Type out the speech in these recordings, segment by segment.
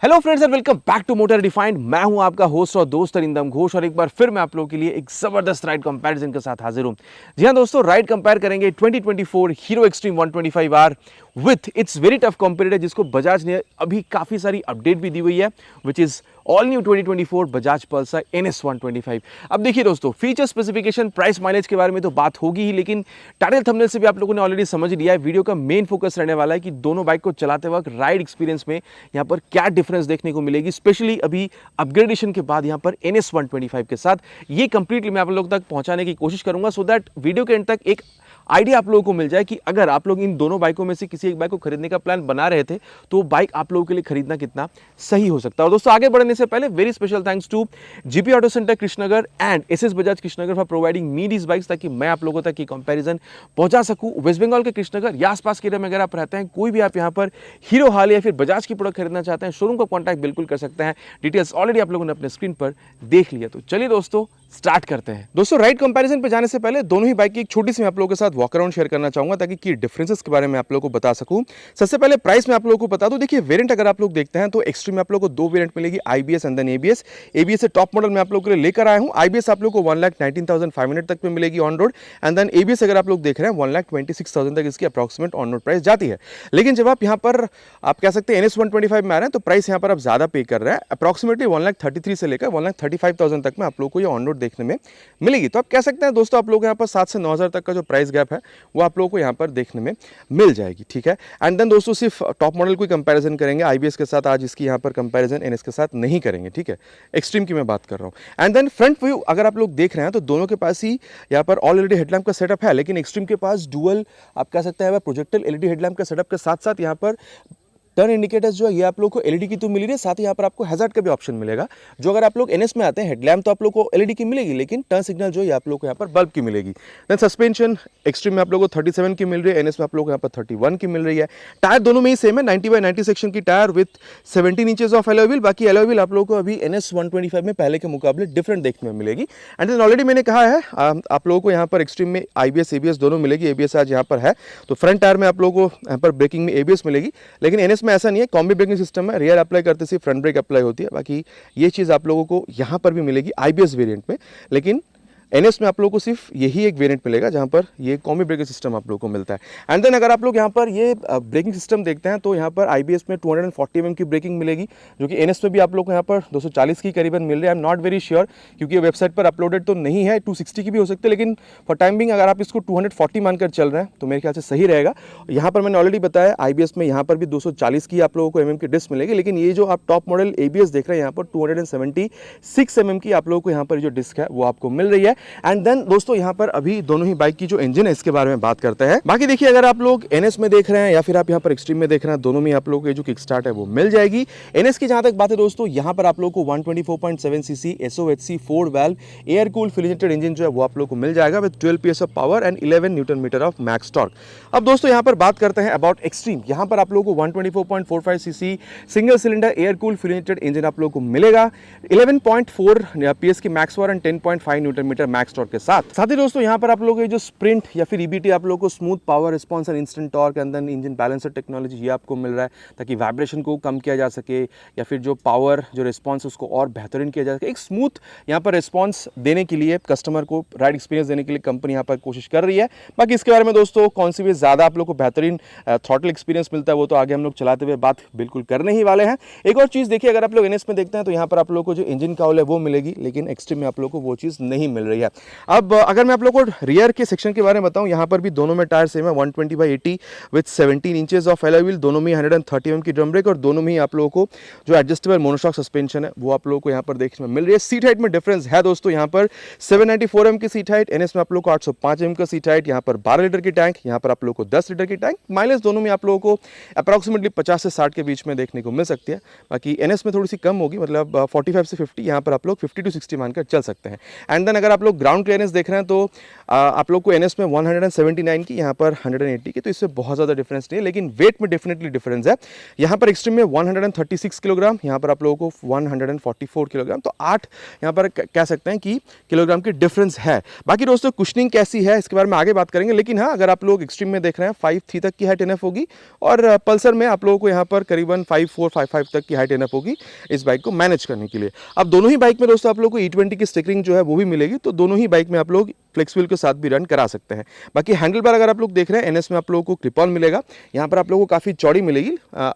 Hello friends and welcome back to motor defined. मैं हूं आपका होस्ट और दोस्त अरिंदम घोष और एक बार फिर मैं आप लोगों के लिए एक जबरदस्त राइड कंपैरिजन के साथ हाजिर हूं। जी हां दोस्तों, राइड कंपेयर करेंगे 2024 hero extreme 125R with its very tough competitor, जिसको बजाज ने अभी काफी सारी अपडेट भी दी हुई है, which is all new 2024 Bajaj Pulsar NS 125। अब देखिए दोस्तों, फीचर स्पेसिफिकेशन प्राइस माइलेज के बारे में तो बात होगी ही, लेकिन टाइटल थंबनेल से भी आप लोगों ने ऑलरेडी समझ लिया है। वीडियो का मेन फोकस रहने वाला है कि दोनों बाइक को चलाते वक्त राइड एक्सपीरियंस में यहाँ पर क्या डिफरेंस देखने को मिलेगी, स्पेशली अभी अपग्रेडेशन के बाद यहाँ पर NS 125 के साथ। ये कंप्लीटली मैं आप लोगों तक पहुंचाने की कोशिश करूंगा, सो दैट वीडियो के एंड तक एक आइडिया आप लोगों को मिल जाए कि अगर आप लोग इन दोनों बाइकों में से किसी एक बाइक को खरीदने का प्लान बना रहे थे तो बाइक आप लोगों के लिए खरीदना कितना सही हो सकता है। और दोस्तों, आगे बढ़ने से पहले very special thanks to GP auto centre Krishnanagar and SS Bajaj Krishnanagar for providing me these bikes, ताकि मैं आप लोगों तक ये कंपैरिजन पहुंचा सकूं। वेस्ट बंगाल के कृष्णनगर या आसपास के एरिया में अगर आप रहते हैं, कोई भी आप यहाँ पर हीरो हाल या फिर बजाज की प्रोडक्ट खरीदना चाहते हैं, शोरूम को कॉन्टैक्ट बिल्कुल कर सकते हैं। डिटेल्स ऑलरेडी आप लोगों ने अपने स्क्रीन पर देख लिया। तो चलिए दोस्तों, स्टार्ट करते हैं। दोस्तों, राइड कंपैरिजन पे जाने से पहले दोनों ही बाइक की एक छोटी सी मैं आप लोगों के साथ वॉक अराउंड शेयर करना चाहूंगा, ताकि की डिफरेंसेस के बारे में आप लोगों को बता सकूं। सबसे पहले प्राइस में आप लोगों को बता दूं। देखिए, वेरिएंट अगर आप लोग देखते हैं तो एक्सट्रीम में आप लोगों को दो वेरिएंट मिलेगी, IBS and then ABS। ABS से टॉप मॉडल में आप लोगों के लिए लेकर आया हूं। IBS आप लोगों को 1,19,500 तक में मिलेगी on road, and then ABS अगर आप लोग देख रहे हैं 1,26,000 तक इसकी अप्रॉक्सिमेट ऑन रोड प्राइस जाती है। लेकिन जब आप यहाँ पर आप कह सकते हैं NS 125 में आ रहे हैं, तो प्राइस यहाँ पर आप ज्यादा पे कर रहे हैं। अप्रॉक्सिमेटली 1,33,000 से लेकर 1,35,000 तक में आप लोग को ये ऑन रोड देखने में मिलेगी। तो आप कह सकते हैं दोस्तों, आप लोग यहाँ पर 7 से 9,000 तक का जो प्राइस गैप है वो आप लोगों को यहाँ पर देखने में मिल जाएगी। ठीक है, एंड देन दोस्तों, सिर्फ टॉप मॉडल को कंपैरिजन करेंगे IBS के साथ, आज इसकी यहाँ पर कंपैरिजन NS के साथ नहीं करेंगे। ठीक है, एक्सट्रीम की मैं बात कर रहा हूँ। एंड देन फ्रंट व्यू अगर आप लोग देख रहे हैं तो दोनों के पास ही यहाँ पर ऑलरेडी हेडलैम्प का सेटअप है, लेकिन एक्सट्रीम के पास डुअल आप कह सकते हैं प्रोजेक्टर LED हेडलैम्प का सेटअप के साथ साथ यहाँ पर टर्न इंडिकेटर्स जो है ये आप लोग को LED की तो मिल रही है, साथ ही यहाँ पर आपको हैजार्ड का भी ऑप्शन मिलेगा। जो अगर आप लोग NS में आते हैं, हेडलैम्प तो आप लोग को LED की मिलेगी, लेकिन टर्न सिग्नल जो है आप लोग को यहाँ पर बल्ब की मिलेगी। देन सस्पेंशन एक्सट्रीम में आप लोग को 37 की मिल रही है, NS में आप लोग को यहाँ पर 31 की मिल रही है। टायर दोनों में ही सेम है, 90/90 सेक्शन की tyre with 17 inches of alloy wheel. बाकी एलॉय व्हील आप लोग को अभी NS 125 में पहले के मुकाबले डिफरेंट देखने में मिलेगी। एंड देन ऑलरेडी मैंने कहा है आप लोगों को यहाँ पर एक्सट्रीम में IBS ABS दोनों मिलेगी। ABS आज यहाँ पर है, तो फ्रंट टायर में आप लोगों को यहाँ पर ब्रेकिंग में ABS मिलेगी, लेकिन NS में ऐसा नहीं है। कॉम्बी सिस्टम है, रियर अप्लाई करते से फ्रंट ब्रेक अप्लाई होती है। बाकी ये चीज आप लोगों को यहां पर भी मिलेगी IBS वेरिएंट में, लेकिन NS में आप लोगों को सिर्फ यही एक वेरिएंट मिलेगा जहां पर ये कॉम्बी ब्रेकिंग सिस्टम आप लोगों को मिलता है। एंड देन अगर आप लोग यहां पर ये ब्रेकिंग सिस्टम देखते हैं तो यहां पर IBS में 240 mm की ब्रेकिंग मिलेगी, जो कि NS में भी आप लोग को यहां पर 240 की करीबन मिल रही है। I am not very sure, क्योंकि ये वेबसाइट पर अपलोडेड तो नहीं है। 260 की भी हो सकती है, लेकिन फॉर टाइम बिंग अगर आप इसको 240 मानकर चल रहे हैं तो मेरे ख्याल से सही रहेगा। यहाँ पर मैंने ऑलरेडी बताया IBS में यहाँ पर भी 240 की आप लोगों को MM की डिस्क मिलेगी, लेकिन ये जो आप टॉप मॉडल ABS देख रहे हैं यहाँ पर 276 mm की आप लोगों को यहाँ पर जो डिस्क है वो आपको मिल रही है। एंड देन दोस्तों, यहाँ पर अभी दोनों ही बाइक की जो इंजन है इसके बारे में बात करते हैं। बाकी देखिए, अगर आप लोग NS में देख रहे हैं या फिर आप यहाँ पर एक्सट्रीम में देख रहे हैं, दोनों में आप लोगों को जो किक स्टार्ट है वो मिल जाएगी। NS की जहां तक बात है दोस्तों, यहाँ पर आप लोगों को 124.7 cc SOHC 4 valve air cool fuel injected engine जो है वो आप लोगों को मिल जाएगा with 12 PS of power and 11 newton metre of max torque. अब दोस्तों, यहाँ पर बात करते हैं अबाउट एक्सट्रीम। यहाँ पर आप लोगों को 124.45 cc single cylinder air cool fuel injected engine आप लोगों को मिलेगा, 11.4 PS की max power and 10.5 newton metre max torque के साथ ही दोस्तों, यहाँ पर आप लोगों को जो स्प्रिंट या फिर EBT आप लोगों को smooth power response and instant torque and then engine balancer technology ये आपको मिल रहा है, ताकि वाइब्रेशन को कम किया जा सके या फिर जो पावर जो रिस्पॉन्स उसको और बेहतरीन किया जा सके। एक स्मूथ यहाँ पर रिस्पॉन्स देने के लिए, कस्टमर को राइड एक्सपीरियंस देने के लिए कंपनी यहाँ पर कोशिश कर रही है। बाकी इसके बारे में दोस्तों, कौन सी भी ज़्यादा आप लोग को बेहतरीन थ्रॉटल एक्सपीरियंस मिलता है वो तो आगे हम लोग चलाते हुए बात बिल्कुल करने ही वाले हैं। एक और चीज़ देखिए, अगर आप लोग NS में देखते हैं तो यहाँ पर आप लोग को जो इंजन काउल है वो मिलेगी, लेकिन एक्सट्रीम में आप लोग को वो चीज़ नहीं मिल रही है। अब अगर मैं आप लोग को रियर के सेक्शन के बारे में बताऊं, यहाँ पर भी दोनों में टायर सेम है, 120/80 with 17 inches of alloy wheel, दोनों में 130 mm की ड्रम ब्रेक, और दोनों में ही आप लोगों को जो एडजस्टेबल मोनोशॉक सस्पेंशन है वो आप लोगों को यहाँ पर देखने में मिल रही है। सीट हाइट में डिफरेंस है दोस्तों, यहाँ पर 794 mm की सीट हाइट, NS में आप लोग को 805 mm का सीट हाइट, यहाँ पर 12 लीटर की टैंक, यहाँ पर आप लोग को 10 लीटर की टैंक। माइलेज दोनों में आप लोगों को अप्रॉक्सीमेटली 50 से 60 के बीच में देखने को मिल सकती है। बाकी NS में थोड़ी सी कम होगी, मतलब 45 से 50, यहाँ पर आप लोग 50 to 60 मानकर चल सकते हैं। एंड देन अगर आप लोग ग्राउंड क्लियरेंस देख रहे हैं तो आप लोग को एनएस में 179 की, यहाँ पर 180 की, तो इससे बहुत ज़्यादा डिफरेंस नहीं है, लेकिन वेट में डेफिनेटली डिफरेंस है। यहाँ पर एक्सट्रीम में 136 किलोग्राम, यहाँ पर आप लोगों को 144 किलोग्राम, तो 8 यहाँ पर कह सकते हैं कि किलोग्राम की डिफरेंस है। बाकी दोस्तों कुशनिंग कैसी है इसके बारे में आगे बात करेंगे, लेकिन हाँ अगर आप लोग एक्सट्रीम में देख रहे हैं 5'3" तक की हाइट एनएफ होगी, और पल्सर में आप लोगों को यहाँ पर करीबन 5'4", 5'5" तक की हाइट एनएफ होगी इस बाइक को मैनेज करने के लिए। अब दोनों ही बाइक में दोस्तों आप लोग को E20 की स्टिकरिंग जो है वो भी मिलेगी, तो दोनों ही बाइक में आप लोग फ्लेक्स व्हील के साथ भी रन करा सकते हैं। बाकी हैंडल बार अगर आप लोग देख रहे हैं एनएस में आप लोगों को क्लिप ऑन मिलेगा, यहाँ पर आप लोगों को काफ़ी चौड़ी मिलेगी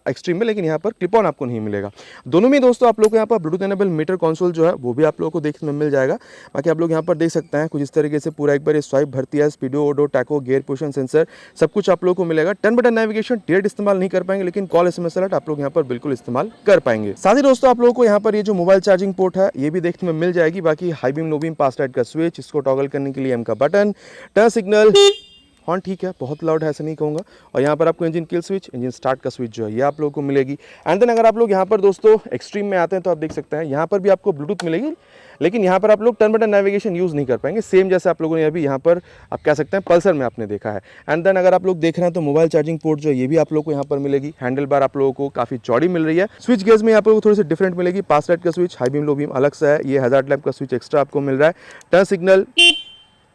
एक्सट्रीम में, लेकिन यहाँ पर क्लिप ऑन आपको नहीं मिलेगा। दोनों में दोस्तों आप लोग को यहाँ पर ब्लूटूथ एनेबल मीटर कंसोल जो है वो भी आप लोगों को देखने में मिल जाएगा। बाकी आप लोग यहाँ पर देख सकते हैं कुछ इस तरीके से पूरा एक बार ये स्वाइप भरती है, स्पीडो, odo, tacho, gear position sensor, सब कुछ आप लोगों को मिलेगा। 10 बटन नेविगेशन डायरेक्ट इस्तेमाल नहीं कर पाएंगे, लेकिन कॉल SMS अलर्ट आप लोग यहाँ पर बिल्कुल इस्तेमाल कर पाएंगे। साथ ही दोस्तों आप लोगों को यहाँ पर ये जो मोबाइल चार्जिंग पोर्ट है ये भी देखने में मिल जाएगी। बाकी हाई बीम, लो बीम, पास लाइट का स्विच, इसको टॉगल करने के लिए M का बटन, टर्न सिग्नल, हॉर्न ठीक है, बहुत लाउड है ऐसा नहीं कहूँगा, और यहाँ पर आपको engine kill switch, engine start का स्विच जो है ये आप लोगों को मिलेगी। एंड देन अगर आप लोग यहाँ पर दोस्तों एक्सट्रीम में आते हैं तो आप देख सकते हैं यहाँ पर भी आपको ब्लूटूथ मिलेगी, लेकिन यहाँ पर आप लोग 10 बटन नेविगेशन यूज़ नहीं कर पाएंगे, सेम जैसे आप लोगों ने अभी यहाँ पर आप कह सकते हैं पल्सर में आपने देखा है। एंड देन अगर आप लोग देख रहे हैं तो मोबाइल चार्जिंग पोर्ट जो है ये भी आप लोग को यहाँ पर मिलेगी। हैंडल बार आप लोगों को काफ़ी चौड़ी मिल रही है। स्विच गेज में आप लोगों को थोड़ी सी डिफरेंट मिलेगी, पास लाइट का switch, high beam, low beam अलग से है, ये हजार्ड लैंप का स्विच एक्स्ट्रा आपको मिल रहा है, टर्न सिग्नल,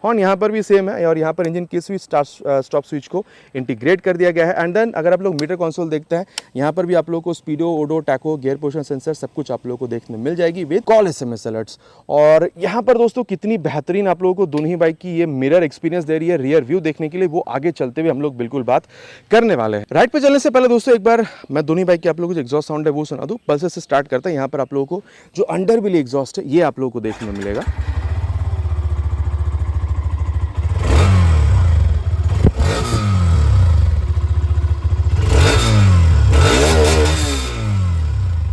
हॉर्न यहाँ पर भी सेम है, और यहाँ पर इंजन की स्विच, स्टॉप स्विच को इंटीग्रेट कर दिया गया है। एंड देन अगर आप लोग मीटर कंसोल देखते हैं यहाँ पर भी आप लोगों को स्पीडो, odo, tacho, gear position sensor सब कुछ आप लोगों को देखने मिल जाएगी विद कॉल SMS अलर्ट्स। और यहाँ पर दोस्तों कितनी बेहतरीन आप लोगों को दोनों ही बाइक की ये मिरर एक्सपीरियंस दे रही है रियर व्यू देखने के लिए, वो आगे चलते हुए हम लोग बिल्कुल बात करने वाले हैं। राइड पे चलने से पहले दोस्तों एक बार मैं दोनों ही बाइक के आप लोगों को जो एग्जॉस्ट साउंड है वो सुना दूँ। पल्सर से स्टार्ट करता है, यहाँ पर आप लोगों को जो अंडर व्हील एग्जॉस्ट है ये आप लोगों को देखने में मिलेगा।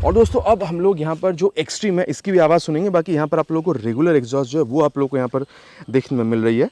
और दोस्तों अब हम लोग यहाँ पर जो एक्सट्रीम है इसकी भी आवाज़ सुनेंगे। बाकी यहाँ पर आप लोगों को रेगुलर एग्जॉस्ट जो है वो आप लोगों को यहाँ पर देखने में मिल रही है।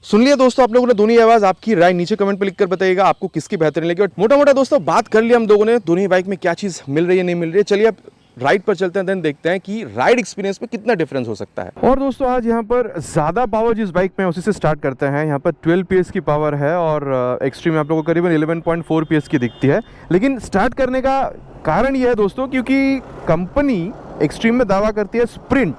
सुन लिया दोस्तों आप लोगों ने दोनों ही आवाज़, आपकी राय नीचे कमेंट पे लिखकर बताइएगा आपको किसकी बेहतरीन लगी। और मोटा मोटा दोस्तों बात कर लिया हम लोगों ने दोनों ही बाइक में क्या चीज़ मिल रही है नहीं मिल रही है। चलिए अब राइड पर चलते हैं, देन देखते हैं कि राइड एक्सपीरियंस में कितना डिफरेंस हो सकता है। और दोस्तों आज यहाँ पर ज़्यादा पावर जिस बाइक में उसी से स्टार्ट करते हैं। यहाँ पर 12 PS की पावर है और एक्सट्रीम में आप लोगों को करीबन 11.4 PS की दिखती है। लेकिन स्टार्ट करने का कारण ये है दोस्तों क्योंकि कंपनी एक्सट्रीम में दावा करती है स्प्रिंट,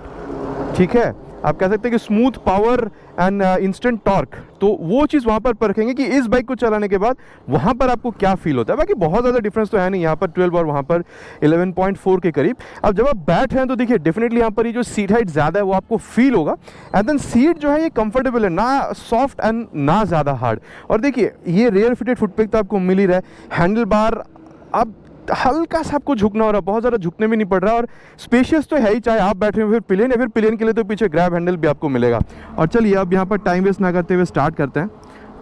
ठीक है, आप कह सकते हैं कि smooth power and instant torque, तो वो चीज़ वहाँ पर परखेंगे कि इस बाइक को चलाने के बाद वहाँ पर आपको क्या फील होता है। बाकी बहुत ज़्यादा डिफरेंस तो है नहीं, यहाँ पर 12 और वहाँ पर 11.4 के करीब। अब जब आप बैठ हैं तो देखिए डेफिनेटली यहाँ पर ये जो सीट हाइट ज़्यादा है वो आपको फील होगा। एंड देन सीट जो है ये कंफर्टेबल है, ना सॉफ्ट एंड ना ज़्यादा हार्ड। और देखिए ये रेयर फिटेड फुटपेग तो आपको मिल ही रहा है। हैंडल बार अब हल्का सा आपको झुकना हो रहा है, बहुत ज़्यादा झुकने में नहीं पड़ रहा, और स्पेशियस तो है ही, चाहे आप बैठे हो फिर पिलियन, या फिर पिलियन के लिए तो पीछे ग्रैब हैंडल भी आपको मिलेगा। और चलिए अब यहाँ पर टाइम वेस्ट ना करते हुए स्टार्ट करते हैं।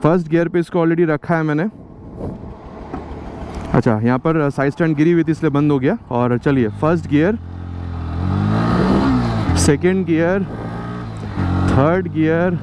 फर्स्ट गियर पे इसको ऑलरेडी रखा है मैंने। अच्छा यहाँ पर साइड स्टैंड गिरी हुई थी इसलिए बंद हो गया। और चलिए first gear, second gear, third gear.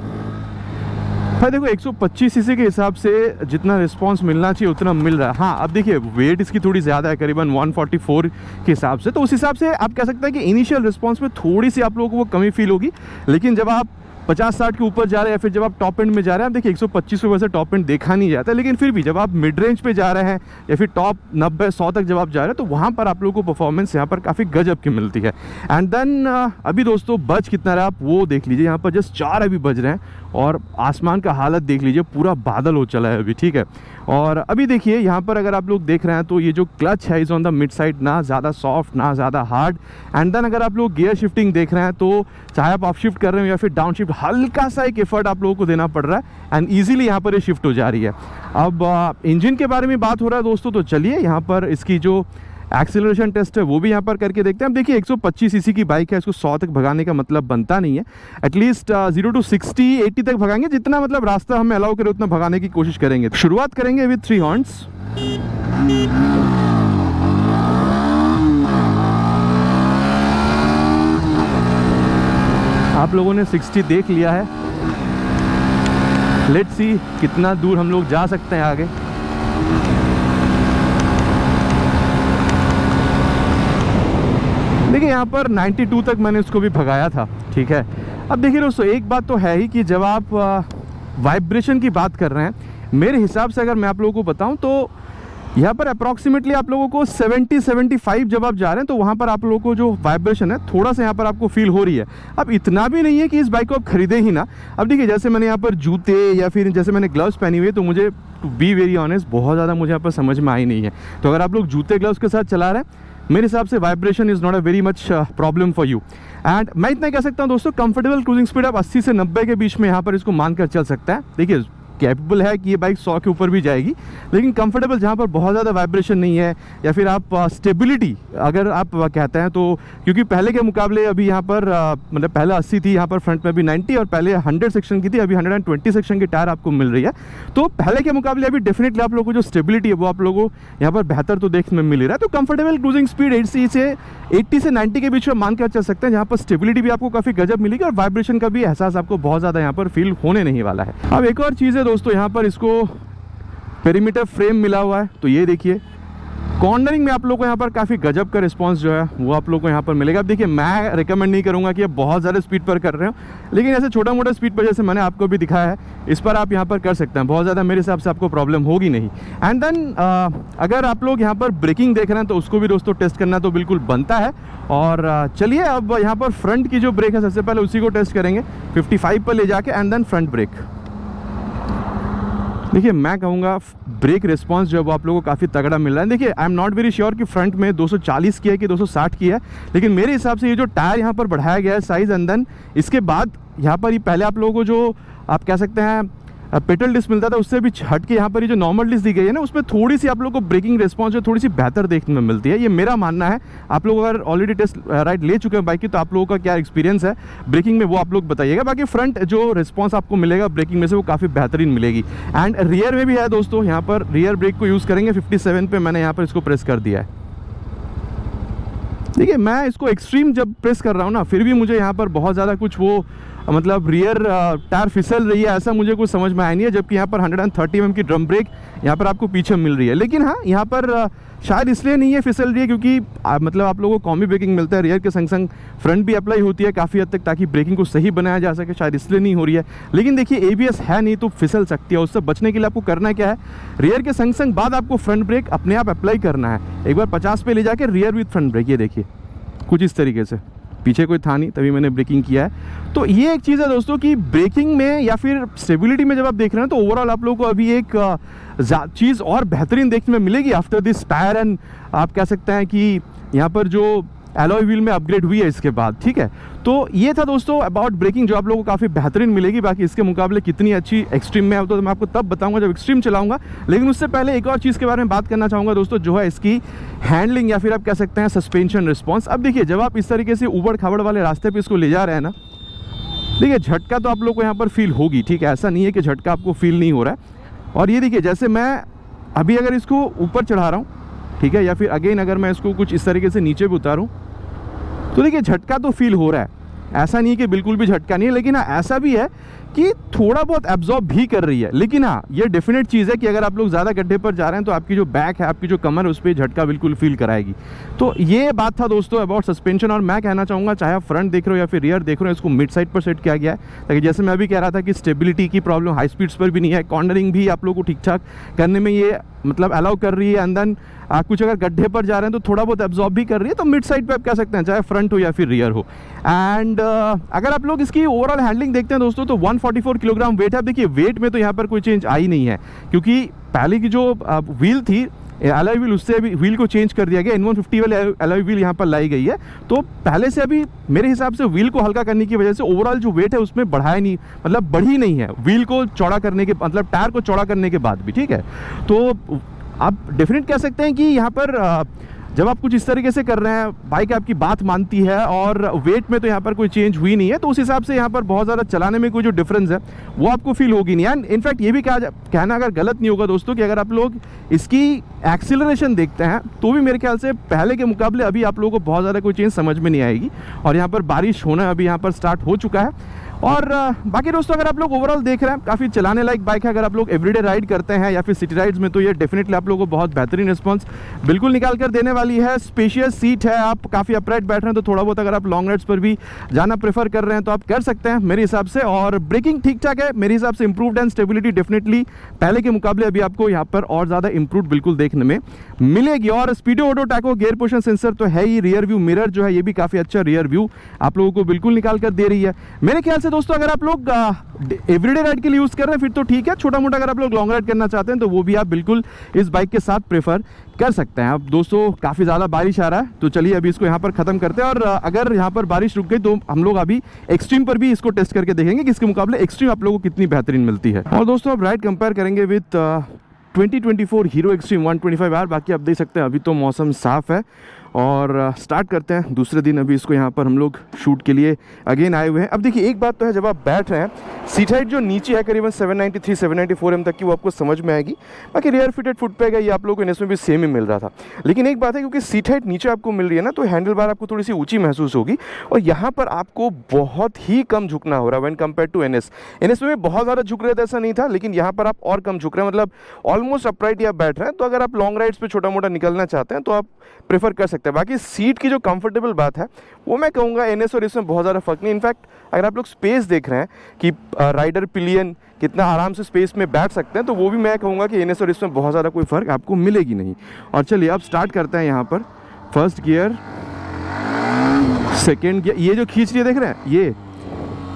भाई देखो 125 सीसी के हिसाब से जितना रिस्पांस मिलना चाहिए उतना मिल रहा है। हाँ अब देखिए वेट इसकी थोड़ी ज़्यादा है, करीबन 144 के हिसाब से, तो उस हिसाब से आप कह सकते हैं कि इनिशियल रिस्पांस में थोड़ी सी आप लोगों को वो कमी फील होगी। लेकिन जब आप 50-60 के ऊपर जा रहे हैं या फिर जब आप टॉप एंड में जा रहे हैं, आप देखिए 125 पे वैसे टॉप एंड देखा नहीं जाता, लेकिन फिर भी जब आप मिड रेंज पे जा रहे हैं या फिर टॉप 90-100 तक जब आप जा रहे हैं तो वहाँ पर आप लोगों को परफॉर्मेंस यहाँ पर काफ़ी गजब की मिलती है। एंड देन अभी दोस्तों बज कितना रहा आप वो देख लीजिए, यहाँ पर जस्ट 4 अभी बज रहे हैं और आसमान का हालत देख लीजिए, पूरा बादल हो चला है अभी, ठीक है। और अभी देखिए यहाँ पर अगर आप लोग देख रहे हैं तो ये जो क्लच है is on the mid side, ना ज़्यादा सॉफ्ट ना ज़्यादा हार्ड। एंड देन अगर आप लोग गियर शिफ्टिंग देख रहे हैं तो चाहे आप अप शिफ्ट कर रहे हो या फिर डाउन शिफ्ट, हल्का सा एक एफर्ट आप लोगों को देना पड़ रहा है एंड ईजिली यहाँ पर ये शिफ्ट हो जा रही है। अब इंजन के बारे में बात हो रहा है दोस्तों, तो चलिए यहाँ पर इसकी जो एक्सीलरेशन टेस्ट है वो भी यहाँ पर करके देखते हैं। अब देखिए 125 सीसी की बाइक है, इसको 100 तक भगाने का मतलब बनता नहीं है। एटलीस्ट 0 to 60-80 तक भगाएंगे, जितना मतलब रास्ता हमें अलाउ करे उतना भगाने की कोशिश करेंगे। शुरुआत करेंगे विद 3 हॉर्न्स। आप लोगों ने 60 देख लिया है, लेट्स सी कितना दूर हम लोग जा सकते हैं आगे। देखिए यहाँ पर 92 तक मैंने इसको भी भगाया था, ठीक है। अब देखिए दोस्तों, एक बात तो है ही कि जब आप वाइब्रेशन की बात कर रहे हैं, मेरे हिसाब से अगर मैं आप लोगों को बताऊं तो यहाँ पर अप्रॉक्सीमेटली आप लोगों को 70-75 जब आप जा रहे हैं तो वहाँ पर आप लोगों को जो वाइब्रेशन है थोड़ा सा यहाँ पर आपको फील हो रही है। अब इतना भी नहीं है कि इस बाइक को आप खरीदें ही ना। अब देखिए, जैसे मैंने यहाँ पर जूते या फिर जैसे मैंने ग्लव्स पहनी हुई है, तो मुझे टू बी वेरी ऑनेस्ट बहुत ज़्यादा मुझे यहाँ पर समझ में आई नहीं है। तो अगर आप लोग जूते ग्लव्स के साथ चला रहे हैं, मेरे हिसाब से vibration is not a very much problem for you. And मैं इतना कह सकता हूँ दोस्तों, कंफर्टेबल क्रूजिंग स्पीड आप 80 से 90 के बीच में यहाँ पर इसको मानकर चल सकता है। देखिए, कैपेबल है कि ये बाइक 100 के ऊपर भी जाएगी, लेकिन कंफर्टेबल जहाँ पर बहुत ज़्यादा वाइब्रेशन नहीं है, या फिर आप स्टेबिलिटी अगर आप कहते हैं तो, क्योंकि पहले के मुकाबले अभी यहाँ पर मतलब पहले 80 थी, यहाँ पर फ्रंट में भी 90 और पहले 100 सेक्शन की थी, अभी 120 सेक्शन की टायर आपको मिल रही है। तो पहले के मुकाबले अभी डेफिनेटली आप लोगों को जो स्टेबिलिटी है वो आप लोगों को यहाँ पर बेहतर तो देखने में मिल रहा है। तो कंफर्टेबल क्रूजिंग स्पीड 80 से 90 के बीच में मान कर चल सकते हैं, जहाँ पर स्टेबिलिटी भी आपको काफ़ी गजब मिलेगी और वाइब्रेशन का भी एहसास आपको बहुत ज़्यादा यहाँ पर फील होने नहीं वाला है। अब एक और चीज़ है दोस्तों, यहाँ पर इसको पेरीमीटर फ्रेम मिला हुआ है, तो ये देखिए कॉर्नरिंग में आप लोगों को यहाँ पर काफ़ी गजब का रिस्पांस जो है वो आप लोगों को यहाँ पर मिलेगा। अब देखिए, मैं रिकमेंड नहीं करूँगा कि आप बहुत ज़्यादा स्पीड पर कर रहे हो, लेकिन ऐसे छोटा मोटा स्पीड पर जैसे मैंने आपको भी दिखाया है, इस पर आप यहाँ पर कर सकते हैं। बहुत ज़्यादा मेरे हिसाब से आपको प्रॉब्लम होगी नहीं। एंड देन अगर आप लोग यहाँ पर ब्रेकिंग देख रहे हैं तो उसको भी दोस्तों टेस्ट करना तो बिल्कुल बनता है। और चलिए अब यहाँ पर फ्रंट की जो ब्रेक है सबसे पहले उसी को टेस्ट करेंगे 55 पर ले जाके, एंड देन फ्रंट ब्रेक। देखिए, मैं कहूँगा ब्रेक रिस्पांस जो है वो आप लोगों को काफ़ी तगड़ा मिल रहा है। देखिए, I am not very sure कि फ्रंट में 240 की है कि 260 की है, लेकिन मेरे हिसाब से ये जो टायर यहाँ पर बढ़ाया गया है साइज़, एंड देन इसके बाद यहाँ पर ये पहले आप लोगों को जो आप कह सकते हैं पेट्रोल डिस्क मिलता था उससे भी हट के यहाँ पर ये जो नॉर्मल डिस्क दी गई है ना, उसमें थोड़ी सी आप लोगों को ब्रेकिंग रिस्पांस जो थोड़ी सी बेहतर देखने में मिलती है। ये मेरा मानना है। आप लोग अगर ऑलरेडी टेस्ट राइड ले चुके हैं बाइक की, तो आप लोगों का क्या एक्सपीरियंस है ब्रेकिंग में वो आप लोग बताइएगा। बाकी फ्रंट जो रिस्पांस आपको मिलेगा ब्रेकिंग में से वो काफ़ी बेहतरीन मिलेगी। एंड रियर में भी है दोस्तों, यहाँ पर रियर ब्रेक को यूज़ करेंगे 57 पे मैंने यहाँ पर इसको प्रेस कर दिया है। देखिए, मैं इसको एक्सट्रीम जब प्रेस कर रहा हूँ ना, फिर भी मुझे यहाँ पर बहुत ज़्यादा कुछ वो मतलब रियर टायर फिसल रही है ऐसा मुझे कुछ समझ में आया नहीं है, जबकि यहाँ पर 130 mm की ड्रम ब्रेक यहाँ पर आपको पीछे मिल रही है। लेकिन हाँ, यहाँ पर शायद इसलिए नहीं है फिसल रही है क्योंकि मतलब आप लोगों को कॉम्बी ब्रेकिंग मिलता है, रियर के संग संग फ्रंट भी अप्लाई होती है काफ़ी हद तक, ताकि ब्रेकिंग को सही बनाया जा सके, शायद इसलिए नहीं हो रही है। लेकिन देखिए, ABS है नहीं तो फिसल सकती है। उससे बचने के लिए आपको करना क्या है, रियर के संग संग बाद आपको फ्रंट ब्रेक अपने आप अप्लाई करना है। एक बार 50 पे ले जाकर रियर विथ फ्रंट ब्रेक, ये देखिए कुछ इस तरीके से, पीछे कोई था नहीं तभी मैंने ब्रेकिंग किया है। तो ये एक चीज़ है दोस्तों कि ब्रेकिंग में या फिर स्टेबिलिटी में जब आप देख रहे हैं तो ओवरऑल आप लोगों को अभी एक चीज़ और बेहतरीन देखने में मिलेगी आफ्टर दिस टायर। एंड आप कह सकते हैं कि यहाँ पर जो एलॉय व्हील में अपग्रेड हुई है इसके बाद, ठीक है। तो ये था दोस्तों अबाउट ब्रेकिंग, जो आप लोगों को काफ़ी बेहतरीन मिलेगी। बाकी इसके मुकाबले कितनी अच्छी एक्सट्रीम में है तो मैं आपको तब बताऊंगा जब एक्सट्रीम चलाऊंगा। लेकिन उससे पहले एक और चीज़ के बारे में बात करना चाहूँगा दोस्तों, जो है इसकी हैंडलिंग या फिर आप कह सकते हैं सस्पेंशन रिस्पॉन्स। अब देखिए, जब आप इस तरीके से ऊबड़ खाबड़ वाले रास्ते पर इसको ले जा रहे हैं ना, देखिए झटका तो आप लोग को यहाँ पर फील होगी, ठीक है, ऐसा नहीं है कि झटका आपको फील नहीं हो रहा है। और ये देखिए, जैसे मैं अभी अगर इसको ऊपर चढ़ा रहा हूँ, ठीक है, या फिर अगेन अगर मैं इसको कुछ इस तरीके से नीचे भी उतारूँ, तो देखिए झटका तो फील हो रहा है, ऐसा नहीं है कि बिल्कुल भी झटका नहीं है। लेकिन हाँ, ऐसा भी है कि थोड़ा बहुत एब्जॉर्ब भी कर रही है। लेकिन हाँ, ये डेफिनेट चीज़ है कि अगर आप लोग ज़्यादा गड्ढे पर जा रहे हैं तो आपकी जो बैक है, आपकी जो कमर है, उस पर झटका बिल्कुल फील कराएगी। तो ये बात था दोस्तों अबाउट सस्पेंशन। और मैं कहना चाहूँगा, चाहे आप फ्रंट देख रहे हो या फिर रियर देख रहे हो, इसको मिड साइड पर सेट किया गया है, ताकि जैसे मैं अभी कह रहा था कि स्टेबिलिटी की प्रॉब्लम हाई स्पीड्स पर भी नहीं है, कॉर्नरिंग भी आप लोग को ठीक ठाक करने में ये मतलब अलाउ कर रही है। एंड देन कुछ अगर गड्ढे पर जा रहे हैं तो थोड़ा बहुत एब्जॉर्ब भी कर रही है। तो मिड साइड पे आप कह सकते हैं, चाहे फ्रंट हो या फिर रियर हो। एंड अगर आप लोग इसकी ओवरऑल हैंडलिंग देखते हैं दोस्तों, तो 144 किलोग्राम वेट है। देखिए, वेट में तो यहाँ पर कोई चेंज आई नहीं है, क्योंकि पहले की जो व्हील थी एलॉय व्हील, उससे अभी व्हील को चेंज कर दिया गया, N150 वाले एलॉय व्हील यहाँ पर लाई गई है। तो पहले से अभी मेरे हिसाब से व्हील को हल्का करने की वजह से ओवरऑल जो वेट है उसमें बढ़ाया नहीं, मतलब बढ़ी नहीं है व्हील को चौड़ा करने के, मतलब टायर को चौड़ा करने के बाद भी, ठीक है। तो आप डेफिनेट कह सकते हैं कि यहाँ पर जब आप कुछ इस तरीके से कर रहे हैं, बाइक आपकी बात मानती है और वेट में तो यहाँ पर कोई चेंज हुई नहीं है, तो उस हिसाब से यहाँ पर बहुत ज़्यादा चलाने में कोई जो डिफरेंस है वो आपको फील होगी नहीं। एंड इनफैक्ट ये भी कहना अगर गलत नहीं होगा दोस्तों कि अगर आप लोग इसकी एक्सीलरेशन देखते हैं तो भी मेरे ख्याल से पहले के मुकाबले अभी आप लोगों को बहुत ज़्यादा कोई चेंज समझ में नहीं आएगी। और यहाँ पर बारिश होना अभी यहाँ पर स्टार्ट हो चुका है। और बाकी दोस्तों अगर आप लोग ओवरऑल देख रहे हैं काफ़ी चलाने लायक बाइक है। अगर आप लोग एवरीडे राइड करते हैं या फिर सिटी राइड्स में तो ये डेफिनेटली आप लोगों को बहुत बेहतरीन रिस्पांस बिल्कुल निकाल कर देने वाली है। स्पेशियस सीट है, आप काफ़ी अपराइट बैठ रहे हैं तो थोड़ा बहुत अगर आप लॉन्ग राइड्स पर भी जाना प्रेफर कर रहे हैं तो आप कर सकते हैं मेरे हिसाब से। और ब्रेकिंग ठीक ठाक है मेरे हिसाब से, इंप्रूव्ड एंड स्टेबिलिटी डेफिनेटली पहले के मुकाबले अभी आपको यहाँ पर और ज़्यादा इंप्रूव बिल्कुल देखने में मिलेगी। और speedo auto tacho gear position sensor तो है ही, रियर व्यू मिरर जो है ये भी काफ़ी अच्छा रियर व्यू आप लोगों को बिल्कुल निकाल कर दे रही है। मेरे ख्याल से दोस्तों अगर आप लोग एवरीडे राइड के लिए यूज़ कर रहे हैं फिर तो ठीक है, छोटा मोटा अगर आप लोग लॉन्ग राइड करना चाहते हैं तो वो भी आप बिल्कुल इस बाइक के साथ प्रेफर कर सकते हैं। अब दोस्तों काफ़ी ज़्यादा बारिश आ रहा है तो चलिए अभी इसको यहाँ पर ख़त्म करते हैं। और अगर यहाँ पर बारिश रुक गई तो हम लोग अभी एक्सट्रीम पर भी इसको टेस्ट करके देखेंगे कि इसके मुकाबले एक्सट्रीम आप लोगों को कितनी बेहतरीन मिलती है। और दोस्तों अब राइड कंपेयर करेंगे विथ 2024 हीरो एक्सट्रीम 125R। बाकी आप देख सकते हैं अभी तो मौसम साफ़ है और स्टार्ट करते हैं दूसरे दिन। अभी इसको यहाँ पर हम लोग शूट के लिए अगेन आए हुए हैं। अब देखिए एक बात तो है, जब आप बैठ रहे हैं सीट हाइट जो नीचे है करीबन 793-794 mm तक की वो आपको समझ में आएगी। बाकी रेयर फिटेड फुट पे ये आप लोगों को इसमें भी सेम ही मिल रहा था। लेकिन एक बात है क्योंकि सीट हाइट नीचे आपको मिल रही है ना तो हैंडल बार आपको थोड़ी सी ऊँची महसूस होगी और यहाँ पर आपको बहुत ही कम झुकना हो रहा है व्हेन कंपेयर टू NS में बहुत ज़्यादा झुक रहे थे ऐसा नहीं था, लेकिन यहाँ पर आप और कम झुक रहे हैं, मतलब ऑलमोस्ट अपराइट ही आप बैठ रहे हैं। तो अगर आप लॉन्ग राइड्स पे छोटा मोटा निकलना चाहते हैं तो आप प्रेफर कर सकते हैं। बाकी सीट की जो कंफर्टेबल बात है वो मैं कहूँगा NS और इसमें बहुत ज़्यादा फ़र्क नहीं। इनफैक्ट अगर आप लोग स्पेस देख रहे हैं कि राइडर पिलियन कितना आराम से स्पेस में बैठ सकते हैं तो वो भी मैं कहूँगा कि NS और इसमें बहुत ज़्यादा कोई फ़र्क आपको मिलेगी नहीं। और चलिए अब स्टार्ट करते हैं यहाँ पर फर्स्ट गियर, सेकेंड गियर। ये जो खींच रही है देख रहे हैं, ये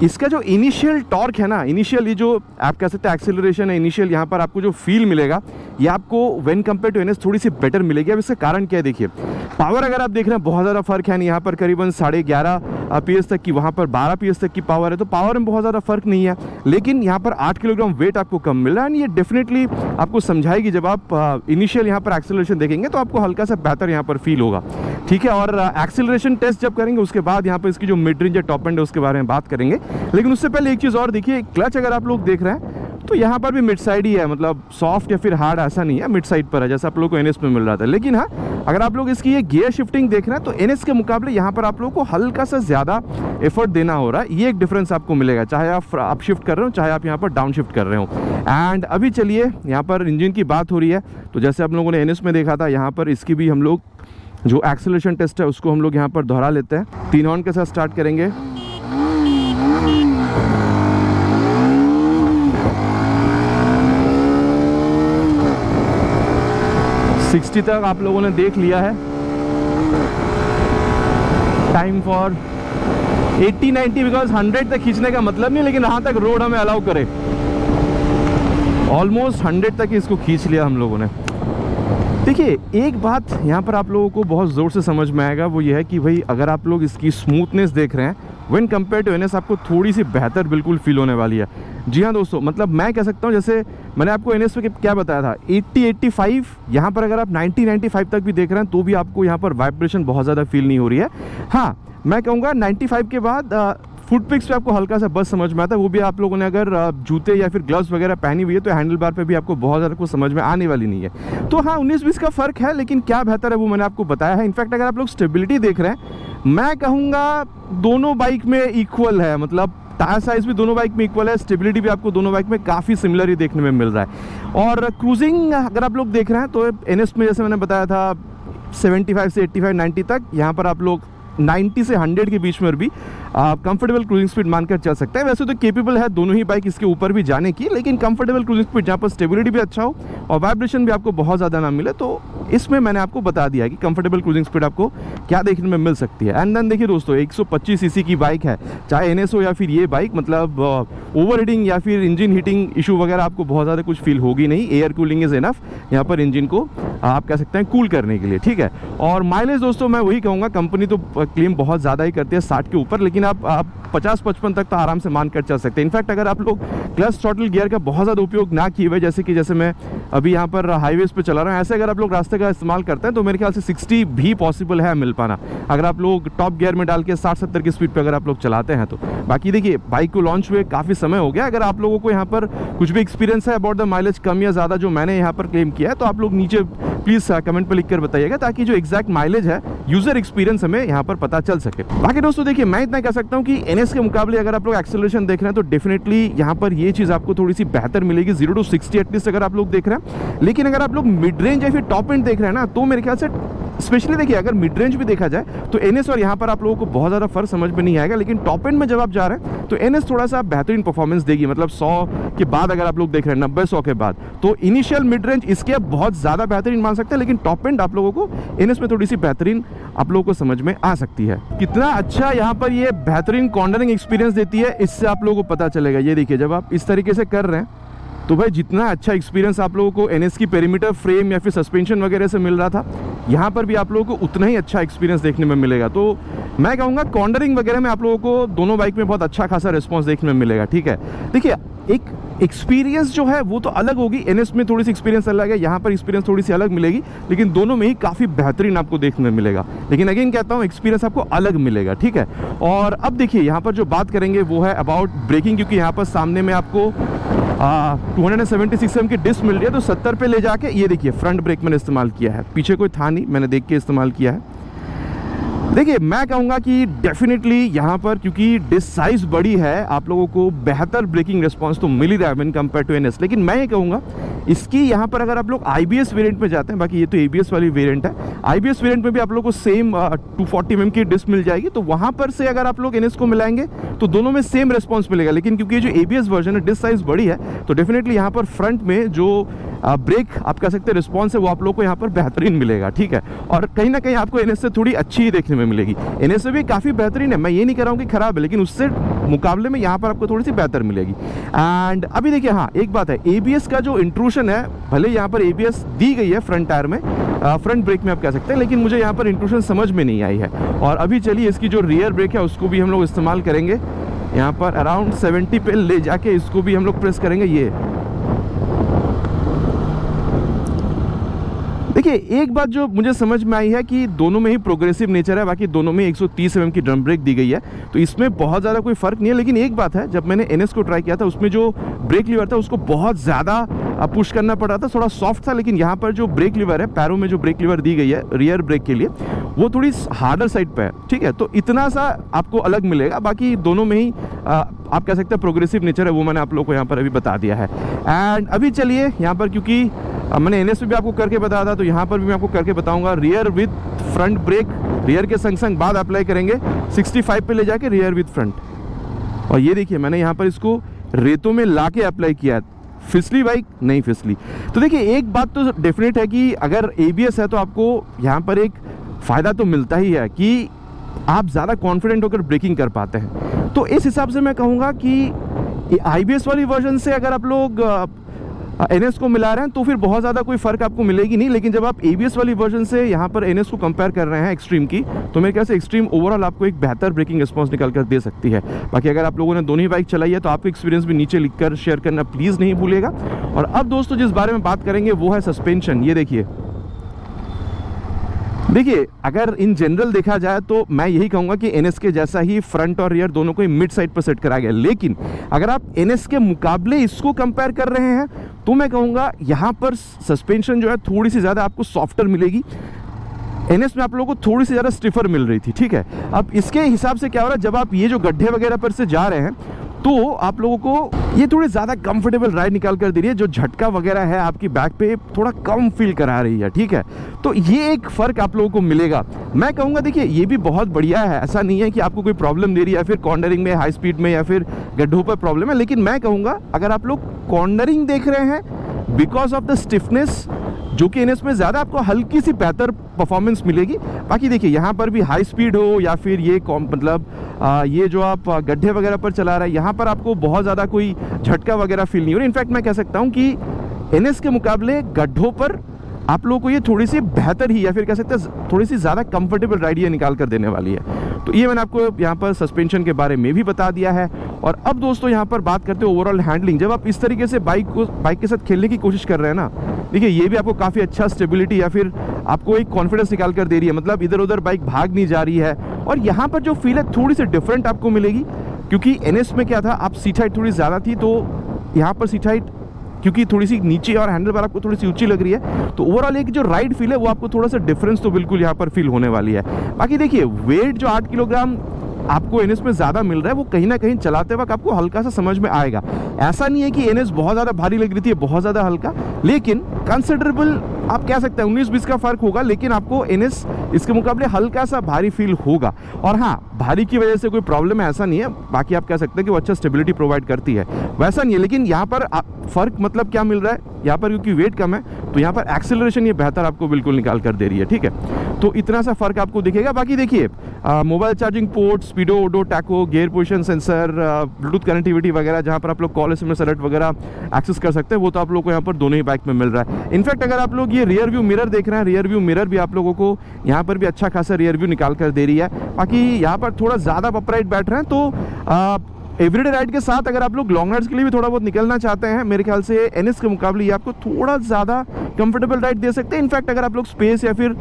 इसका जो इनिशियल टॉर्क है ना, इनिशियल ये जो आप कह सकते हैं एक्सेलरेशन है, इनिशियल यहाँ पर आपको जो फील मिलेगा ये आपको व्हेन कंपेयर टू NS थोड़ी सी बेटर मिलेगी। अब इसका कारण क्या है देखिए, पावर अगर आप देख रहे हैं बहुत ज़्यादा फर्क है नहीं, यहाँ पर करीबन 11.5 PS तक की, वहाँ पर 12 PS तक की पावर है, तो पावर में बहुत ज़्यादा फर्क नहीं है। लेकिन यहाँ पर 8 किलोग्राम वेट आपको कम मिल रहा है एंड ये डेफिनेटली आपको समझाएगी जब आप इनिशियल यहाँ पर एक्सेलरेशन देखेंगे तो आपको हल्का सा बेहतर यहाँ पर फील होगा, ठीक है। और एक्सेलरेशन टेस्ट जब करेंगे उसके बाद यहाँ पर इसकी जो मिड रेंज है टॉप एंड है उसके बारे में बात करेंगे। लेकिन उससे पहले एक चीज़ और देखिए, क्लच अगर आप लोग देख रहे हैं तो यहाँ पर भी मिड साइड ही है, मतलब सॉफ्ट या फिर हार्ड ऐसा नहीं है, मिड साइड पर है जैसा आप लोगों को NS में मिल रहा था। लेकिन हाँ अगर आप लोग इसकी ये गियर शिफ्टिंग देख रहे हैं तो NS के मुकाबले यहाँ पर आप लोगों को हल्का सा ज़्यादा एफर्ट देना हो रहा है। ये एक डिफरेंस आपको मिलेगा, चाहे आप अप शिफ्ट कर रहे हो चाहे आप यहाँ पर डाउन शिफ्ट कर रहे हो। एंड अभी चलिए यहाँ पर इंजन की बात हो रही है तो जैसे आप लोगों ने NS में देखा था यहाँ पर इसकी भी हम लोग जो एक्सेलरेशन टेस्ट है उसको हम लोग यहाँ पर दोहरा लेते हैं। 3 हॉर्न के साथ स्टार्ट करेंगे। सिक्सटी तक आप लोगों ने देख लिया है, टाइम फॉर 80-90 बिकॉज 100 तक खींचने का मतलब नहीं, लेकिन यहाँ तक रोड हमें अलाउ करे। ऑलमोस्ट 100 तक इसको खींच लिया हम लोगों ने। देखिए एक बात यहाँ पर आप लोगों को बहुत ज़ोर से समझ में आएगा, वो ये है कि भाई अगर आप लोग इसकी स्मूथनेस देख रहे हैं व्हेन कंपेयर टू NS आपको थोड़ी सी बेहतर बिल्कुल फील होने वाली है। जी हाँ दोस्तों, मतलब मैं कह सकता हूँ जैसे मैंने आपको NS में क्या बताया था 80-85, यहाँ पर अगर आप 90-95 तक भी देख रहे हैं तो भी आपको यहाँ पर वाइब्रेशन बहुत ज़्यादा फील नहीं हो रही है। हाँ मैं कहूँगा 95 के बाद फुट पिक्स पे आपको हल्का सा बस समझ में आता है, वो भी आप लोगों ने अगर जूते या फिर ग्लव्स वगैरह पहनी हुई है तो हैंडल बार पे भी आपको बहुत ज़्यादा कुछ समझ में आने वाली नहीं है। तो हाँ 19-20 का फ़र्क है, लेकिन क्या बेहतर है वो मैंने आपको बताया है। इनफैक्ट अगर आप लोग स्टेबिलिटी देख रहे हैं मैं कहूँगा दोनों बाइक में इक्वल है, मतलब टायर साइज़ भी दोनों बाइक में इक्वल है, स्टेबिलिटी भी आपको दोनों बाइक में काफ़ी सिमिलर ही देखने में मिल रहा है। और क्रूजिंग अगर आप लोग देख रहे हैं तो NS में जैसे मैंने बताया था 75 से 85-90 तक, यहाँ पर आप लोग 90 से 100 के बीच में भी कंफर्टेबल क्रूजिंग स्पीड मानकर चल सकते हैं। वैसे तो केपेबल है दोनों ही बाइक इसके ऊपर भी जाने की, लेकिन कंफर्टेबल क्रूजिंग स्पीड जहाँ पर स्टेबिलिटी भी अच्छा हो और वाइब्रेशन भी आपको बहुत ज़्यादा ना मिले, तो इसमें मैंने आपको बता दिया कि कंफर्टेबल क्रूजिंग स्पीड आपको क्या देखने में मिल सकती है। एंड देन देखिए दोस्तों 125 सीसी की बाइक है, चाहे NS हो या फिर ये बाइक, मतलब ओवर हीटिंग या फिर इंजन हीटिंग इशू वगैरह आपको बहुत ज़्यादा कुछ फील होगी नहीं। एयर कूलिंग इज़ इनफ यहाँ पर इंजन को आप कह सकते हैं कूल करने के लिए, ठीक है। और माइलेज दोस्तों मैं वही कहूँगा, कंपनी तो क्लेम बहुत ज़्यादा ही करती है 60 के ऊपर, लेकिन आप 50-55 तक तो आराम से मान कर चल सकते हैं। इनफैक्ट अगर आप लोग क्लच थ्रॉटल गियर का बहुत ज़्यादा उपयोग ना किए हुए, जैसे मैं अभी यहाँ पर हाईवेज पे चला रहा हूँ, ऐसे अगर आप लोग रास्ते का इस्तेमाल करते हैं तो मेरे ख्याल से 60 भी पॉसिबल है मिल पाना, अगर आप लोग टॉप गियर में डाल के 60-70 की स्पीड पे अगर आप लोग चलाते हैं तो। बाकी देखिए बाइक को लॉन्च हुए काफ़ी समय हो गया, अगर आप लोगों को यहाँ पर कुछ भी एक्सपीरियंस है अबाउट द माइलेज कम या ज़्यादा जो मैंने यहाँ पर क्लेम किया है तो आप लोग नीचे प्लीज़ कमेंट पर लिख कर बताइएगा, ताकि जो एग्जैक्ट माइलेज है, यूज़र एक्सपीरियंस हमें यहाँ पर पता चल सके। बाकी दोस्तों देखिए, मैं इतना कह सकता हूँ कि NS के मुकाबले अगर आप लोग एक्सेलरेशन देख रहे हैं तो डेफिनेटली यहाँ पर ये चीज़ आपको थोड़ी सी बेहतर मिलेगी, 0 to 60 एटलीस्ट अगर आप लोग देख रहे हैं। लेकिन अगर आप लोग मिड रेंज या फिर टॉप एंड देख रहे हैं ना, तो मेरे ख्याल से स्पेशली देखिए, अगर मिड रेंज भी देखा जाए तो NS और यहाँ पर आप लोगों को बहुत ज़्यादा फर्क समझ में नहीं आएगा। लेकिन टॉप एंड में जब आप जा रहे हैं तो NS थोड़ा सा बेहतरीन परफॉर्मेंस देगी, मतलब 100 के बाद अगर आप लोग देख रहे हैं, 90-100 के बाद, तो इनिशियल मिड रेंज इसके अब बहुत ज़्यादा बेहतरीन मान सकते हैं। लेकिन टॉप एंड आप लोगों को NS में थोड़ी सी बेहतरीन आप लोगों को समझ में आ सकती है। कितना अच्छा यहाँ पर ये बेहतरीन कॉर्नरिंग एक्सपीरियंस देती है, इससे आप लोगों को पता चलेगा। ये देखिए, जब आप इस तरीके से कर रहे हैं तो भाई जितना अच्छा एक्सपीरियंस आप लोगों को NS की पेरीमीटर फ्रेम या फिर सस्पेंशन वगैरह से मिल रहा था, यहाँ पर भी आप लोगों को उतना ही अच्छा एक्सपीरियंस देखने में मिलेगा। तो मैं कहूँगा कॉर्नरिंग वगैरह में आप लोगों को दोनों बाइक में बहुत अच्छा खासा रिस्पॉन्स देखने में मिलेगा। ठीक है, देखिए एक एक्सपीरियंस जो है वो तो अलग होगी, NS में थोड़ी सी एक्सपीरियंस अलग है, यहाँ पर एक्सपीरियंस थोड़ी सी अलग मिलेगी, लेकिन दोनों में ही काफ़ी बेहतरीन आपको देखने में मिलेगा। लेकिन अगेन कहता हूँ, एक्सपीरियंस आपको अलग मिलेगा। ठीक है, और अब देखिए यहाँ पर जो बात करेंगे वो है अबाउट ब्रेकिंग, क्योंकि यहाँ पर सामने में आपको 276 mm की डिस्क मिल रही है, तो 70 पे ले जाके ये देखिए फ्रंट ब्रेक मैंने इस्तेमाल किया है, पीछे कोई था नहीं, मैंने देख के इस्तेमाल किया है। देखिए, मैं कहूँगा कि डेफिनेटली यहाँ पर क्योंकि डिस्क साइज़ बड़ी है, आप लोगों को बेहतर ब्रेकिंग रिस्पांस तो मिल ही रहा है व्हेन कंपेयर टू NS। लेकिन मैं ये कहूँगा इसकी यहाँ पर अगर आप लोग IBS वेरिएंट में जाते हैं, बाकी ये तो ABS वाली वेरिएंट है, IBS वेरिएंट में भी आप लोगों को सेम 240 mm की डिस्क मिल जाएगी। तो वहाँ पर से अगर आप लोग NS को मिलाएंगे तो दोनों में सेम रिस्पॉन्स मिलेगा। लेकिन क्योंकि ये जो ABS वर्जन है, डिस्क साइज़ बड़ी है, तो डेफिनेटली यहाँ पर फ्रंट में जो ब्रेक आप कह सकते हैं रिस्पॉन्स है, वो आप लोग को यहाँ पर बेहतरीन मिलेगा। ठीक है, और कहीं ना कहीं आपको NS से थोड़ी अच्छी ही देखने में मिलेगी। NS से भी काफ़ी बेहतरीन है, मैं ये नहीं कह रहा हूँ कि ख़राब है, लेकिन उससे मुकाबले में यहाँ पर आपको थोड़ी सी बेहतर मिलेगी। एंड अभी देखिए, हाँ एक बात है, ABS का जो इंट्रूशन है, भले यहाँ पर ABS दी गई है फ्रंट टायर में, फ्रंट ब्रेक में आप कह सकते हैं, लेकिन मुझे यहाँ पर इंट्रूशन समझ में नहीं आई है। और अभी चलिए इसकी जो रियर ब्रेक है उसको भी हम लोग इस्तेमाल करेंगे। यहाँ पर अराउंड 70 पे ले जाके इसको भी हम लोग प्रेस करेंगे। ये देखिए, एक बात जो मुझे समझ में आई है कि दोनों में ही प्रोग्रेसिव नेचर है, बाकी दोनों में 130 mm की ड्रम ब्रेक दी गई है, तो इसमें बहुत ज़्यादा कोई फ़र्क नहीं है। लेकिन एक बात है, जब मैंने NS को ट्राई किया था उसमें जो ब्रेक लीवर था उसको बहुत ज़्यादा पुश करना पड़ रहा था, थोड़ा सॉफ्ट था। लेकिन यहाँ पर जो ब्रेक लीवर है, पैरों में जो ब्रेक लीवर दी गई है रियर ब्रेक के लिए, वो थोड़ी हार्डर साइड पे है। ठीक है, तो इतना सा आपको अलग मिलेगा, बाकी दोनों में ही आप कह सकते हैं प्रोग्रेसिव नेचर है, वो मैंने आप लोगों को यहाँ पर अभी बता दिया है। एंड अभी चलिए यहाँ पर, क्योंकि मैंने NS में भी आपको करके बताया था, तो यहाँ पर भी मैं आपको करके बताऊँगा। Rear with front brake rear के संग संग बाद अप्लाई करेंगे 65 पे ले जाके रियर विद फ्रंट। और ये देखिए, मैंने यहाँ पर इसको रेतों में ला के अप्लाई किया है। फिसली बाइक नहीं फिसली। तो देखिए, एक बात तो डेफिनेट है कि अगर ABS है तो आपको यहाँ पर एक फ़ायदा तो मिलता ही है कि आप ज़्यादा कॉन्फिडेंट होकर ब्रेकिंग कर पाते हैं। तो इस हिसाब से मैं कहूँगा कि IBS वाली वर्जन से अगर आप लोग NS को मिला रहे हैं तो फिर बहुत ज़्यादा कोई फ़र्क आपको मिलेगी नहीं। लेकिन जब आप ABS वाली वर्जन से यहाँ पर NS को कंपेयर कर रहे हैं एक्सट्रीम की, तो मेरे ख्याल से एक्सट्रीम ओवरऑल आपको एक बेहतर ब्रेकिंग रिस्पॉन्स निकाल कर दे सकती है। बाकी अगर आप लोगों ने दोनों ही बाइक चलाई है तो आपका एक्सपीरियंस भी नीचे लिखकर शेयर करना प्लीज़ नहीं भूलिएगा। और अब दोस्तों जिस बारे में बात करेंगे वो है सस्पेंशन। ये देखिए, अगर इन जनरल देखा जाए तो मैं यही कहूँगा कि NS के जैसा ही फ्रंट और रियर दोनों को ही मिड साइड पर सेट करा गया। लेकिन अगर आप NS के मुकाबले इसको कंपेयर कर रहे हैं तो मैं कहूँगा यहाँ पर सस्पेंशन जो है थोड़ी सी ज़्यादा आपको सॉफ्टर मिलेगी। NS में आप लोगों को थोड़ी सी ज़्यादा स्टिफर मिल रही थी। ठीक है, अब इसके हिसाब से क्या हो रहा है, जब आप ये जो गड्ढे वगैरह पर से जा रहे हैं तो आप लोगों को ये थोड़ी ज़्यादा कंफर्टेबल राइड निकाल कर दे रही है। जो झटका वगैरह है आपकी बैक पे थोड़ा कम फील करा रही है। ठीक है, तो ये एक फ़र्क आप लोगों को मिलेगा। मैं कहूँगा देखिए, ये भी बहुत बढ़िया है, ऐसा नहीं है कि आपको कोई प्रॉब्लम दे रही है या फिर कॉर्नरिंग में, हाई स्पीड में या फिर गड्ढों पर प्रॉब्लम है। लेकिन मैं कहूँगा अगर आप लोग कॉर्नरिंग देख रहे हैं बिकॉज ऑफ द स्टिफनेस, जो कि NS में ज़्यादा आपको हल्की सी बेहतर परफॉर्मेंस मिलेगी। बाकी देखिए, यहाँ पर भी हाई स्पीड हो या फिर ये मतलब ये जो आप गड्ढे वगैरह पर चला रहे हैं, यहाँ पर आपको बहुत ज़्यादा कोई झटका वगैरह फील नहीं हो रहा। इनफैक्ट मैं कह सकता हूँ कि NS के मुकाबले गड्ढों पर आप लोगों को ये थोड़ी सी बेहतर ही या फिर कह सकते हैं थोड़ी सी ज़्यादा कंफर्टेबल राइड ये निकाल कर देने वाली है। तो ये मैंने आपको यहाँ पर सस्पेंशन के बारे में भी बता दिया है। और अब दोस्तों यहाँ पर बात करते हैं ओवरऑल हैंडलिंग। जब आप इस तरीके से बाइक के साथ खेलने की कोशिश कर रहे हैं ना, देखिए ये भी आपको काफ़ी अच्छा स्टेबिलिटी या फिर आपको एक कॉन्फिडेंस निकाल कर दे रही है। मतलब इधर उधर बाइक भाग नहीं जा रही है। और यहाँ पर जो फील है थोड़ी सी डिफरेंट आपको मिलेगी, क्योंकि NS में क्या था, आप सीट हाइट थोड़ी ज़्यादा थी, तो यहाँ पर सीट हाइट क्योंकि थोड़ी सी नीचे और हैंडल बार आपको थोड़ी सी ऊंची लग रही है, तो ओवरऑल एक जो राइड फील है वो आपको थोड़ा सा डिफरेंस तो बिल्कुल यहाँ पर फील होने वाली है। बाकी देखिए वेट जो 8 किलोग्राम आपको एनएस में ज़्यादा मिल रहा है वो कहीं ना कहीं चलाते वक्त आपको हल्का सा समझ में आएगा। ऐसा नहीं है कि एनएस बहुत ज़्यादा भारी लग रही थी, बहुत ज़्यादा हल्का, लेकिन कंसिडरेबल आप कह सकते हैं 19-20 का फ़र्क होगा, लेकिन आपको एनएस इसके मुकाबले हल्का सा भारी फील होगा। और हाँ, भारी की वजह से कोई प्रॉब्लम है ऐसा नहीं है, बाकी आप कह सकते हैं कि वो अच्छा स्टेबिलिटी प्रोवाइड करती है, वैसा नहीं है। लेकिन यहाँ पर फ़र्क मतलब क्या मिल रहा है, यहाँ पर क्योंकि वेट कम है तो यहाँ पर एक्सेलरेशन ये बेहतर आपको बिल्कुल निकाल कर दे रही है, ठीक है। तो इतना सा फ़र्क आपको दिखेगा। बाकी देखिए mobile charging port, speedo, odo, tacho, gear position sensor, bluetooth connectivity वगैरह, जहाँ पर आप लोग कॉल SMS अलर्ट वगैरह एक्सेस कर सकते हैं, वो तो आप लोग को यहाँ पर दोनों ही बाइक में मिल रहा है। इनफैक्ट अगर आप लोग ये रियर व्यू मिरर देख रहे हैं, रियर व्यू मिरर भी आप लोगों को यहाँ पर भी अच्छा खासा रियर व्यू निकाल कर दे रही है। बाकी यहाँ पर थोड़ा ज़्यादा अपराइट बैठ रहे हैं, तो एवरीडे राइड के साथ अगर आप लोग लॉन्ग राइड्स के लिए भी थोड़ा बहुत निकलना चाहते हैं, मेरे ख्याल से एनएस के मुकाबले ये आपको थोड़ा ज़्यादा कंफर्टेबल राइड दे सकते हैं। इनफैक्ट अगर आप लोग स्पेस या फिर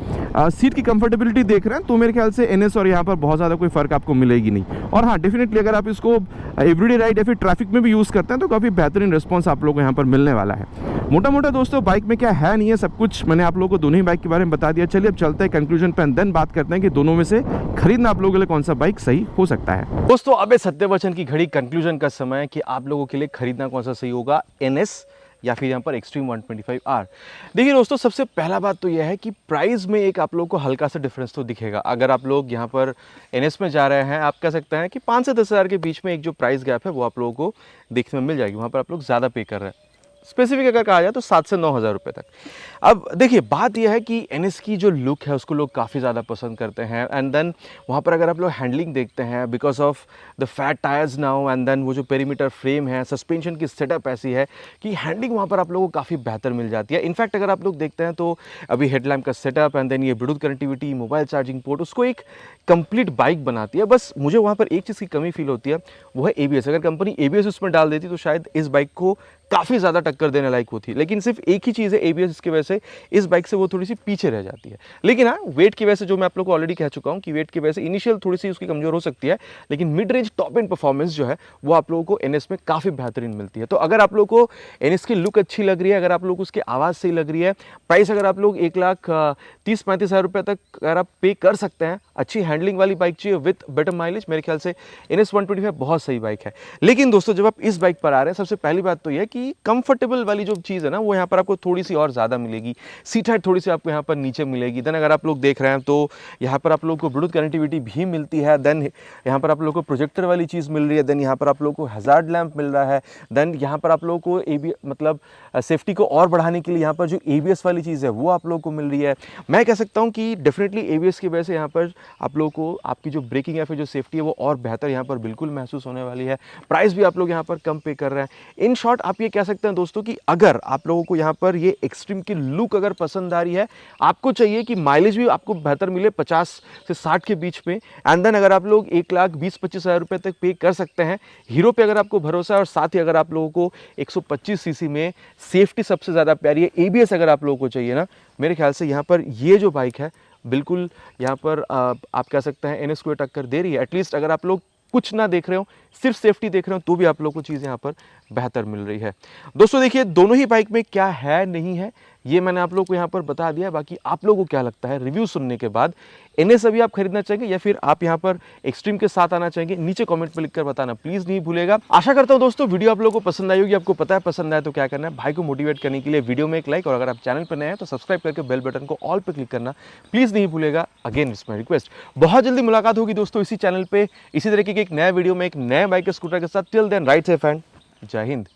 सीट की कंफर्टेबिलिटी देख रहे हैं तो मेरे ख्याल से एनएस और यहाँ पर बहुत ज़्यादा कोई फ़र्क आपको मिलेगी नहीं। और हाँ, डेफिनेटली अगर आप इसको एवरीडे राइड या फिर ट्रैफिक में भी यूज़ करते हैं तो काफ़ी बेहतरीन रिस्पॉन्स आप लोगों को यहाँ पर मिलने वाला है। मोटा मोटा दोस्तों बाइक में क्या है नहीं है, सब कुछ मैंने आप लोगों को दोनों ही बाइक के बारे में बता दिया। चलिए अब चलते हैं कंक्लूजन पे, देन बात करते हैं कि दोनों में से खरीदना आप लोगों के लिए कौन सा बाइक सही हो सकता है। दोस्तों अब सत्यवचन की घड़ी कंक्लूजन का समय है कि आप लोगों के लिए खरीदना कौन सा सही होगा, एनएस या फिर यहाँ पर एक्सट्रीम 125R। देखिए दोस्तों, सबसे पहला बात तो यह है कि प्राइस में एक आप लोगों को हल्का सा डिफरेंस तो दिखेगा। अगर आप लोग यहाँ पर एनएस में जा रहे हैं, आप कह सकते हैं कि 5 से 10 हज़ार के बीच में एक जो प्राइस गैप है वो आप लोगों को देखने में मिल जाएगी। वहाँ पर आप लोग ज़्यादा पे कर रहे हैं। स्पेसिफिक अगर कहा जाए तो 7 से 9 हज़ार रुपये तक। अब देखिए बात यह है कि एनएस की जो लुक है उसको लोग काफ़ी ज़्यादा पसंद करते हैं, एंड देन वहाँ पर अगर आप लोग हैंडलिंग देखते हैं, because of the fat tyres now, and then वो जो पेरीमीटर फ्रेम है, सस्पेंशन की सेटअप ऐसी है कि हैंडलिंग वहाँ पर आप लोगों को काफ़ी बेहतर मिल जाती है। इनफैक्ट अगर आप लोग देखते हैं तो अभी हेडलैम्प का सेटअप, एंड देन ये Bluetooth connectivity, mobile charging port, उसको एक कंप्लीट बाइक बनाती है। बस मुझे वहाँ पर एक चीज़ की कमी फील होती है, वो है ABS। अगर कंपनी ABS उसमें डाल देती तो शायद इस बाइक को काफ़ी ज़्यादा टक्कर देने लायक होती, लेकिन सिर्फ एक ही चीज़ है ABS, इसकी वजह से इस बाइक से वो थोड़ी सी पीछे रह जाती है। लेकिन हाँ, वेट की वजह से, जो मैं आप लोग को ऑलरेडी कह चुका हूँ कि वेट की वजह से इनिशियल थोड़ी सी उसकी कमज़ोर हो सकती है, लेकिन mid range top and performance जो है वो आप लोगों को NS में काफ़ी बेहतरीन मिलती है। तो अगर आप लोग को NS की लुक अच्छी लग रही है, अगर आप लोग को उसकी आवाज़ सही लग रही है, प्राइस अगर आप लोग 1,30,35 हज़ार रुपये तक अगर आप पे कर सकते हैं, अच्छी हैंडलिंग वाली बाइक चाहिए विथ बेटर माइलेज, मेरे ख्याल से NS 125 बहुत सही बाइक है। लेकिन दोस्तों जब आप इस बाइक पर आ रहे हैं, सबसे पहली बात तो यह है कि कंफर्टेबल वाली जो चीज़ है ना वो यहाँ पर आपको थोड़ी सी और ज़्यादा मिलेगी। सीट हाइट थोड़ी सी आपको यहाँ पर नीचे मिलेगी। देन अगर आप लोग देख रहे हैं तो यहाँ पर आप लोग को ब्लूटूथ कनेक्टिविटी भी मिलती है। देन यहाँ पर आप लोग को प्रोजेक्टर वाली चीज़ मिल रही है। देन यहाँ पर आप लोग को हज़ार्ड लैंप मिल रहा है। देन यहाँ पर आप लोग को मतलब सेफ्टी को और बढ़ाने के लिए यहाँ पर जो ABS वाली चीज़ है वो आप लोग को मिल रही है। मैं कह सकता हूँ कि डेफिनेटली ABS की वजह से यहाँ पर आप लोग को आपकी जो ब्रेकिंग या फिर जो सेफ्टी है वो और बेहतर यहाँ पर बिल्कुल महसूस होने वाली है। प्राइस भी आप लोग यहाँ पर कम पे कर रहे हैं। इन शॉर्ट आप ये कह सकते हैं दोस्तों कि अगर आप लोगों को यहाँ पर ये एक्सट्रीम की लुक अगर पसंद आ रही है, आपको चाहिए कि माइलेज भी आपको बेहतर मिले 50 से 60 के बीच में, एंड देन अगर आप लोग 1,20,25 हज़ार रुपये तक पे कर सकते हैं, हीरो पे अगर आपको भरोसा है, और साथ ही अगर आप लोगों को 125 सीसी में सेफ्टी सबसे ज़्यादा प्यारी है, ABS अगर आप लोगों को चाहिए ना, मेरे ख्याल से यहाँ पर ये जो बाइक है बिल्कुल यहाँ पर आप कह सकते हैं NS को टक्कर दे रही है। एटलीस्ट अगर आप लोग कुछ ना देख रहे हो, सिर्फ सेफ्टी देख रहे हो, तो भी आप लोगों को चीज़ यहाँ पर बेहतर मिल रही है। दोस्तों देखिए दोनों ही बाइक में क्या है नहीं है ये मैंने आप लोगों को यहाँ पर बता दिया। बाकी आप लोगों को क्या लगता है रिव्यू सुनने के बाद, NS अभी आप खरीदना चाहेंगे या फिर आप यहाँ पर एक्सट्रीम के साथ आना चाहेंगे? नीचे कमेंट में लिखकर बताना प्लीज नहीं भूलेगा। आशा करता हूँ दोस्तों वीडियो आप लोगों को पसंद आई होगी। आपको पता है पसंद आए तो क्या करना है, भाई को मोटिवेट करने के लिए वीडियो में एक लाइक, और अगर आप चैनल पर नए हैं तो सब्सक्राइब करके बेल बटन को ऑल पे क्लिक करना प्लीज नहीं भूलेगा। Again it's my request. बहुत जल्दी मुलाकात होगी दोस्तों इसी चैनल पे इसी तरीके के एक नया वीडियो में एक नए बाइक स्कूटर के साथ। Till then ride safe and जय हिंद।